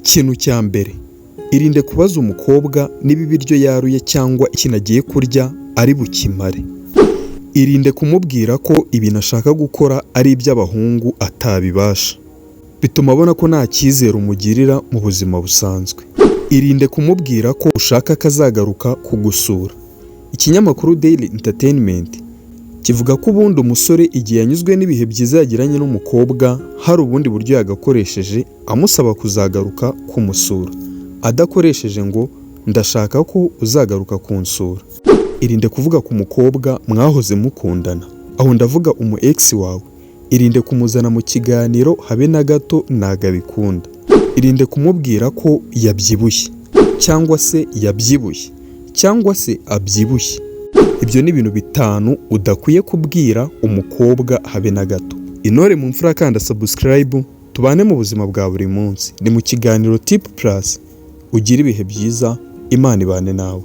Ikintu cya mbere, irinde kubaza umukobwa niba ibiryo yaruye cyangwa ikintu agiye kurya ari bukimare. Irinde kumubwira ko ibintu ashaka gukora ari iby'abahungu atabibasha, bituma abona ko nta cyizere umugirira mu buzima busanzwe. Irinde kumubwira ko ushaka ko azagaruka kugusura. Ikinyamakuru Daily Entertainment kivuga ko ubundi umusore igihe yanyuzwe n'ibihe byiza yagiranye n'umukobwa hari ubundi buryo yagakoresheje amusaba kuzagaruka kumusura, adakoresheje ngo ndashaka ko uzagaruka kunsura. Irinde kuvuga ku mukobwa mwahoze mukundana, aho ndavuga umu ex wawe. Irinde kumuzana mu kiganiro habe na gato, ntago abikunda. Irinde kumubwira ko yabyibushye cyangwa se yabyibushye cyangwa se abyibushye. Ibyo ni ibintu bitanu udakwiye kubwira umukobwa habe na gato. Intore mu mfura kanda subscribe, tubane mu buzima bwa buri munsi. Ni mu kiganiro Tip Plus. Ugira ibihe byiza, Imana ibane nawe.